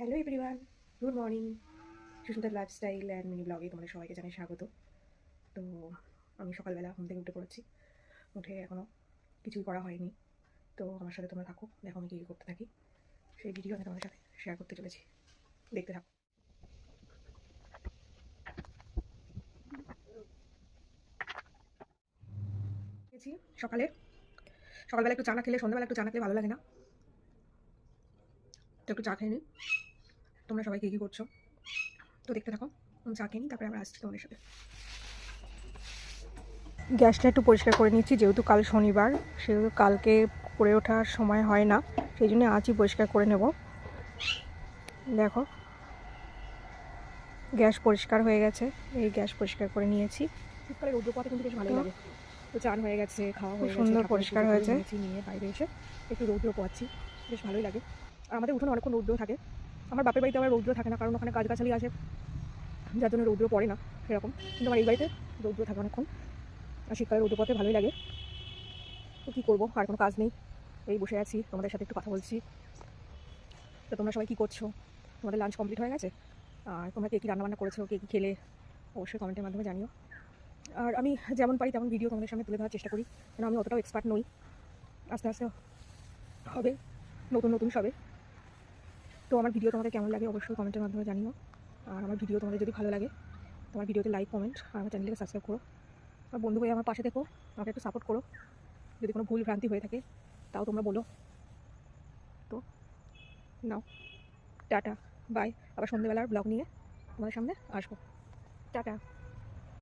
Hello everyone, good morning. সুস্মিতার lifestyle and mini ব্লগে তোমাদের সবাইকে জানাই স্বাগত। তো আমি সকালবেলা ঘুম থেকে উঠে পড়েছি। উঠে এখনও কিছুই করা হয়নি। তো আমার সাথে তোমরা থাকো, দেখো আমি কী করতে থাকি। সেই ভিডিও আমি তোমাদের সাথে শেয়ার করতে চলেছি, দেখতে থাকো। গেছি সকালবেলা একটু চা না খেলে, সন্ধ্যাবেলা একটু চা না খেলে ভালো লাগে না। তো একটু চা খেয়ে নিই। তোমরা সবাই কী করছো তো দেখতে থাকো। আমি চা খেয়ে নিই, তারপরে আমরা আসছি তোমাদের সাথে। গ্যাসটা একটু পরিষ্কার করে নিচ্ছি, যেহেতু কাল শনিবার, সেহেতু কালকে করে ওঠার সময় হয় না, সেই জন্য আজই পরিষ্কার করে নেব। দেখো গ্যাস পরিষ্কার হয়ে গেছে, এই গ্যাস পরিষ্কার করে নিয়েছি। শীতকালে রৌদ্র পাতে কিন্তু বেশ ভালোই লাগে। তো চান হয়ে গেছে, খাওয়া হয়ে গেছে, সুন্দর পরিষ্কার হয়েছে। নিয়ে বাইরে এসে একটু রৌদ্র পোয়াচ্ছি, বেশ ভালোই লাগে। আর আমাদের উঠোনে অনেকক্ষণ রৌদ্র থাকে। আমার বাপের বাড়িতে আবার রৌদ্র থাকে না, কারণ ওখানে গাছগাছালি আছে, যার জন্য রৌদ্র পড়ে না সেরকম। কিন্তু আমার এই বাড়িতে রৌদ্র থাকে অনেকক্ষণ। আর শীতকালে রৌদ্র পড়তে ভালোই লাগে। তো কী করবো, আর কোনো কাজ নেই, এই বসে আছি, তোমাদের সাথে একটু কথা বলছি। তো তোমরা সবাই কী করছো? তোমাদের লাঞ্চ কমপ্লিট হয়ে গেছে? আর তোমরা কে কী রান্নাবান্না করেছো, কে কী খেলে, অবশ্যই কমেন্টের মাধ্যমে জানিও। আর আমি যেমন পারি তেমন ভিডিও তোমাদের সামনে তুলে ধরার চেষ্টা করি, কারণ আমি অতটাও এক্সপার্ট নই। আস্তে আস্তে হবে, নতুন নতুন সবে। তো আমার ভিডিও তোমাদের কেমন লাগে অবশ্যই কমেন্টের মাধ্যমে জানিও। আর আমার ভিডিও তোমাদের যদি ভালো লাগে, তোমার ভিডিওতে লাইক কমেন্ট আর আমার চ্যানেলকে সাবস্ক্রাইব করো। আর বন্ধু হয়ে আমার পাশে দেখো, আমাকে একটু সাপোর্ট করো। যদি কোনো ভুল ভ্রান্তি হয়ে থাকে তাও তোমরা বলো। তো নাও, টাটা, বাই। আবার সন্ধ্যেবেলার ব্লগ নিয়ে তোমাদের সামনে আসবো। টাটা।